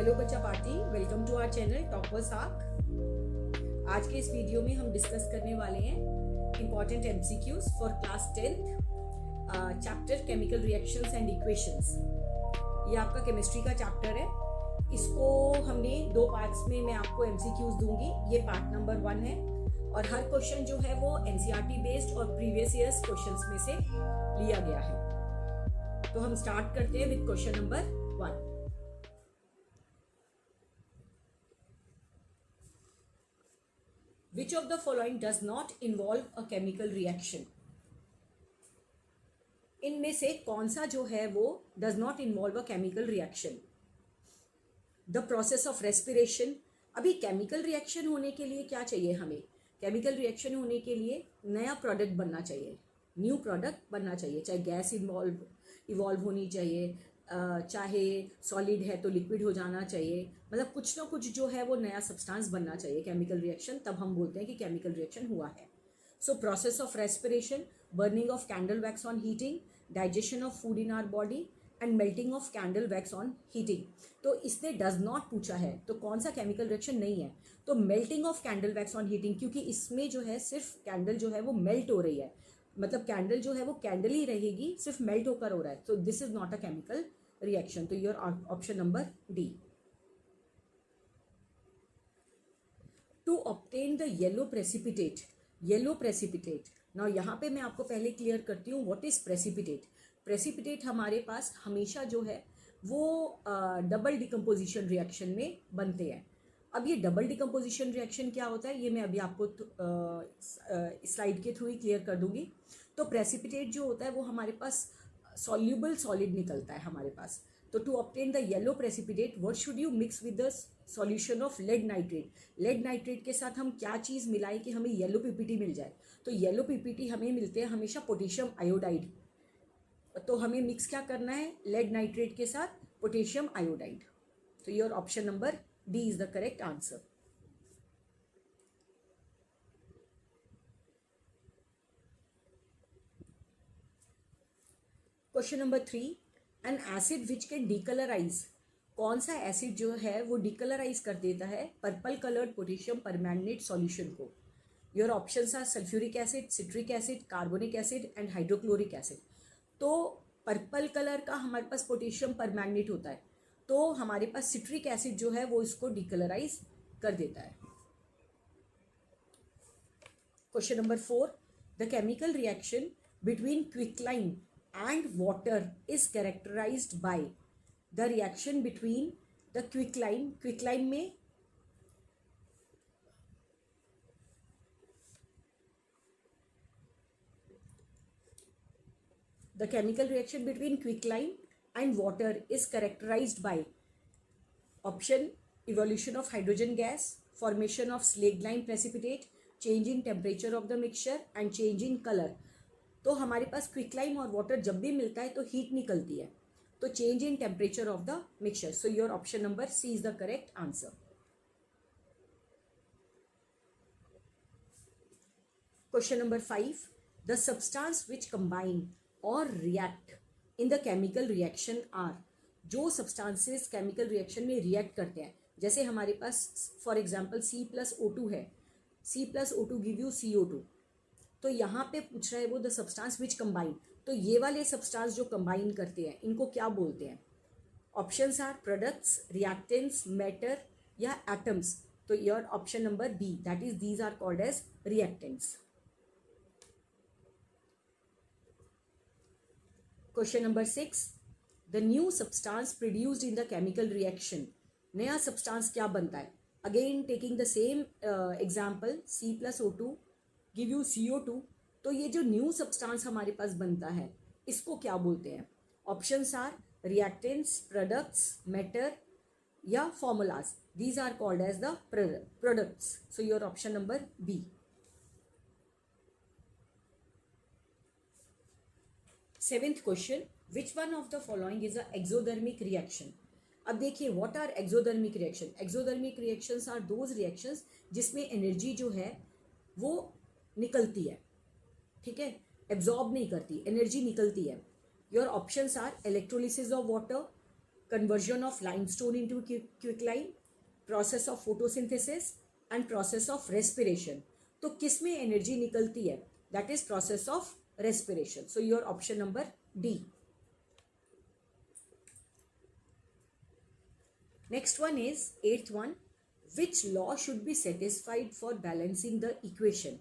Hello बच्चा पार्टी, welcome to our channel topper साक। आज के इस वीडियो में हम डिस्कस करने वाले हैं important MCQs for class 10th chapter chemical reactions and equations. ये आपका केमिस्ट्री का चैप्टर है। इसको हमने दो पार्ट्स में मैं आपको एमसीक्यूज दूंगी। ये पार्ट नंबर 1 है और हर क्वेश्चन जो है वो एनसीईआरटी बेस्ड और प्रीवियस ईयर्स क्वेश्चंस में से लिया गया है। तो हम स्टार्ट करते हैं with question number 1। Which of the following does not involve a chemical reaction? इनमें से कौन सा जो है वो does not involve a chemical reaction? The process of respiration. अभी chemical reaction होने के लिए क्या चाहिए हमें? Chemical reaction होने के लिए नया product बनना चाहिए, न्यू प्रोडक्ट बनना चाहिए। चाहे गैस इवॉल्व होनी चाहिए, चाहे सॉलिड है तो लिक्विड हो जाना चाहिए, मतलब कुछ ना कुछ जो है वो नया सब्सटेंस बनना चाहिए केमिकल रिएक्शन, तब हम बोलते हैं कि केमिकल रिएक्शन हुआ है। So process of respiration, burning of candle wax on heating, digestion of food in our body and melting of candle wax on heating. तो इसने डज नॉट पूछा है, तो कौन सा केमिकल रिएक्शन नहीं है? तो melting of candle wax on heating, क्योंकि इसमें जो है सिर्फ कैंडल जो है वो मेल्ट हो रही है, मतलब कैंडल जो है वो कैंडल ही रहेगी, सिर्फ मेल्ट होकर हो रहा है। तो this is not a chemical reaction. तो your option number D. To obtain the yellow precipitate. Now यहाँ पे मैं आपको पहले क्लियर करती हूँ व्हाट इज प्रेसिपिटेट। प्रेसिपिटेट हमारे पास हमेशा जो है वो डबल डिकम्पोजिशन रिएक्शन में बनते हैं। अब ये डबल डिकम्पोजिशन रिएक्शन क्या होता है ये मैं अभी आपको स्लाइड के थ्रू ही क्लियर कर दूंगी। तो प्रेसिपिटेट जो होता है वो हमारे पास सॉल्यूबल सॉलिड निकलता है हमारे पास। तो to obtain the yellow precipitate what should you mix with the solution of lead nitrate. Lead nitrate के साथ हम क्या चीज़ मिलाएं कि हमें येलो पीपीटी मिल जाए? तो येलो पीपीटी हमें मिलते हैं हमेशा पोटेशियम आयोडाइड। तो हमें मिक्स क्या करना है? लेड नाइट्रेट के साथ पोटेशियम आयोडाइड। तो your option number D is the correct answer. Question number 3, N acid which can decolourise. कौन सा एसिड जो है वो डीकलराइज कर देता है purple coloured potassium permanganate solution को? Your options are sulphuric acid, citric acid, carbonic acid and hydrochloric acid. तो पर्पल कलर का हमारे पास पोटेशियम परमैंगनेट होता है, तो हमारे पास सिट्रिक एसिड जो है वो इसको डीकलराइज कर देता है। Question number 4, the chemical reaction between quicklime and water is characterized by the reaction between the quicklime में the chemical reaction between quicklime and water is characterized by option evolution of hydrogen gas, formation of slaked-lime precipitate, change in temperature of the mixture and change in color। तो हमारे पास quicklime और water जब भी मिलता है तो heat निकलती है, तो change in temperature of the mixture. So your option number C is the correct answer. Question number 5, the substance which combine or react in the chemical reaction are. जो सब्सटेंसेस केमिकल रिएक्शन में react करते हैं, जैसे हमारे पास for example C+O2 है, C+O2 give you CO2। तो यहाँ पे पूछ रहा है वो द सब्सटेंस विच कंबाइन, तो ये वाले सब्सटेंस जो कंबाइन करते हैं इनको क्या बोलते हैं? Options are products, reactants, matter या एटम्स। तो your option number B, that is these are called as reactants. Question number 6, the new substance produced in the chemical reaction. नया सब्सटेंस क्या बनता है? Again taking the same example, C+O2 give you CO2। तो ये जो new substance हमारे पास बनता है इसको क्या बोलते हैं? Options are reactants, products, matter या formulas. These are called as the products. So your option number B. Seventh question, which one of the following is a exothermic reaction. अब देखिए what are exothermic reaction. Exothermic reactions are those reactions जिसमें energy जो है वो निकलती है, ठीक है, एब्जॉर्ब नहीं करती, एनर्जी निकलती है। Your options are electrolysis of water, conversion of limestone into quicklime, process of photosynthesis and process of respiration. तो किस में एनर्जी निकलती है? That is process of respiration. So your option number D. Next one is eighth one. Which law should be satisfied for balancing the equation?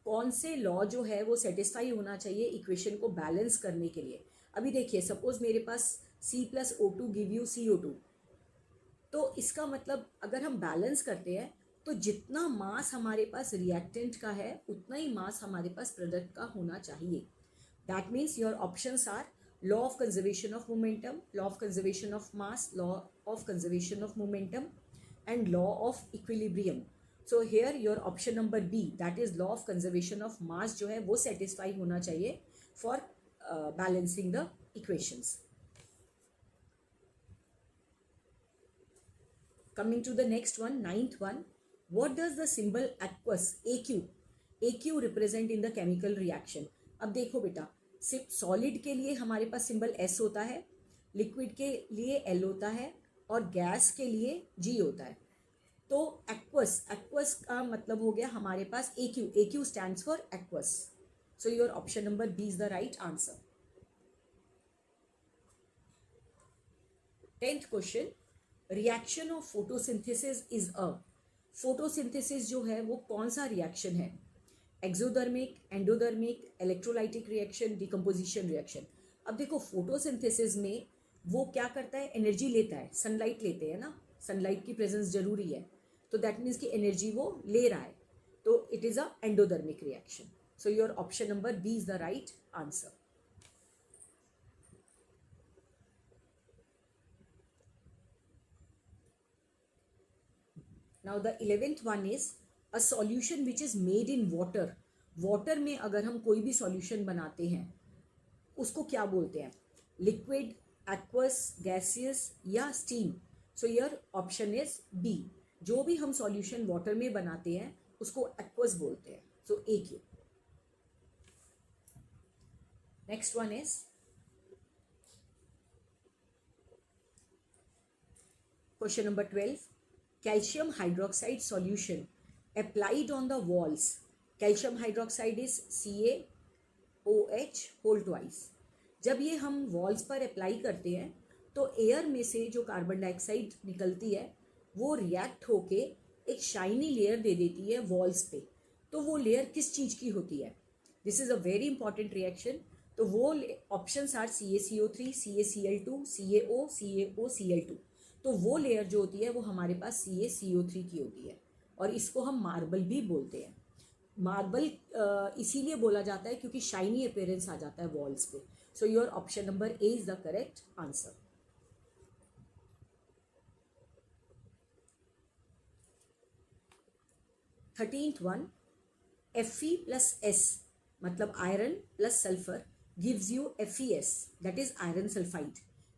कौन से law जो है वो सेटिस्फाई होना चाहिए इक्वेशन को बैलेंस करने के लिए? अभी देखिए, सपोज मेरे पास C+O2 गिव यू CO2, तो इसका मतलब अगर हम बैलेंस करते हैं तो जितना मास हमारे पास रिएक्टेंट का है उतना ही मास हमारे पास प्रोडक्ट का होना चाहिए. That means your options are law of conservation of momentum, law of conservation of mass, law of conservation of momentum and law of equilibrium. So here your option number B, that is law of conservation of mass, जो है वो satisfy होना चाहिए for balancing the equations. Coming to the next one, ninth one. What does the symbol aqueous AQ represent in the chemical reaction? अब देखो बेटा, सिर्फ solid के लिए हमारे पास सिंबल S होता है, लिक्विड के लिए L होता है और गैस के लिए G होता है. तो एक्वस का मतलब हो गया हमारे पास AQ stands for aqueous. So your option number B is the right answer. 10th question. Reaction of photosynthesis is a. Photosynthesis जो है वो कौन सा रिएक्शन है? एक्सोदर्मिक, एंडोदर्मिक, इलेक्ट्रोलाइटिक रिएक्शन, डिकम्पोजिशन रिएक्शन. अब देखो, फोटोसिंथेसिस में वो क्या करता है? एनर्जी लेता है, सनलाइट लेते हैं ना, सनलाइट की प्रेजेंस जरूरी है, तो दैट मीन्स की एनर्जी वो ले रहा है, तो it is a endothermic reaction. So your option number B is the right answer. Now the 11th one is a solution which is made in water. Water में अगर हम कोई भी सॉल्यूशन बनाते हैं उसको क्या बोलते हैं? लिक्विड, एक्वस, गैसियस या steam. So your option is B. जो भी हम सॉल्यूशन वाटर में बनाते हैं उसको एक्वस बोलते हैं. सो AQ. Next one is question number 12. Calcium hydroxide solution applied on the walls. Calcium hydroxide is CaOH whole twice. जब ये हम वॉल्स पर अप्लाई करते हैं तो एयर में से जो कार्बन डाइऑक्साइड निकलती है वो रिएक्ट होके एक शाइनी लेयर दे देती है वॉल्स पे. तो वो लेयर किस चीज़ की होती है? This is a very important reaction. तो वो options are CaCO3, CaCl2, CaO, CaOCl2. तो वो लेयर जो होती है वो हमारे पास CaCO3 की होती है और इसको हम मार्बल भी बोलते हैं. मार्बल इसीलिए बोला जाता है क्योंकि शाइनी अपीयरेंस आ जाता है वॉल्स पे. सो your option number A is the correct answer. Thirteenth one. Fe plus S मतलब iron plus sulphur gives you FeS, that is iron sulphide.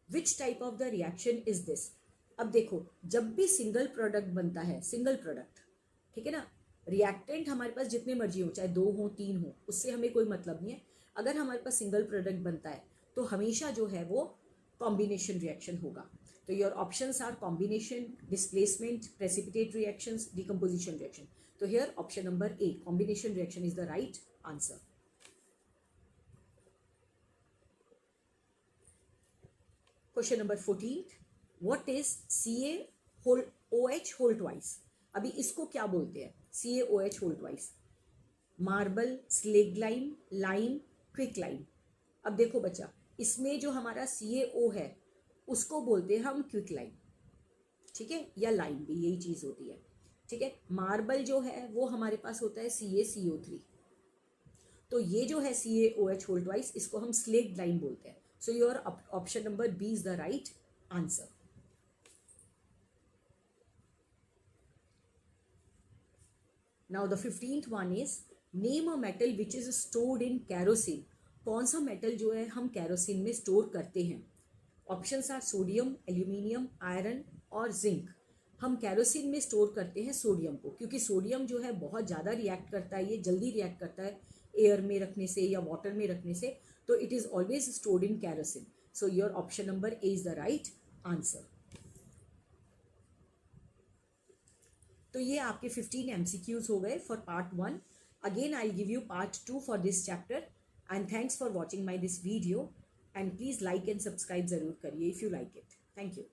Which type of the reaction is this? अब देखो, जब भी single product बनता है, single product, ठीक है ना, रिएक्टेंट हमारे पास जितने मर्जी हो, चाहे 2 हो 3 हो, उससे हमें कोई मतलब नहीं है. अगर हमारे पास सिंगल प्रोडक्ट बनता है तो हमेशा जो है वो कॉम्बिनेशन रिएक्शन होगा. तो your options are combination, displacement, precipitate reactions, decomposition reaction. तो here option number A, combination reaction is the right answer. Question number 14. What is CaOH whole twice? अभी इसको क्या बोलते हैं? CaOH whole twice. Marble, slaked lime, lime, quick lime. अब देखो बच्चा, इसमें जो हमारा CaO है उसको बोलते हैं हम क्विक लाइम, ठीक है, या लाइम भी यही चीज़ होती है, ठीक है. मार्बल जो है वो हमारे पास होता है CaCO3. तो ये जो है CaOH whole twice, इसको हम स्लेग लाइम बोलते हैं. So your option number B is the right answer. Now the 15th one is name a metal which is stored in kerosene. कौन सा मेटल जो है हम केरोसिन में स्टोर करते हैं? Options are sodium, aluminium, iron और जिंक. हम केरोसिन में स्टोर करते हैं सोडियम को, क्योंकि सोडियम जो है बहुत ज़्यादा रिएक्ट करता है, ये जल्दी रिएक्ट करता है एयर में रखने से या वाटर में रखने से, तो it is always stored in kerosene. So your option number A is the right answer. तो ये आपके 15 MCQs हो गए for part 1। Again I give you part 2 for this chapter and thanks for watching my this video and please like and subscribe ज़रूर करिए if you like it. Thank you.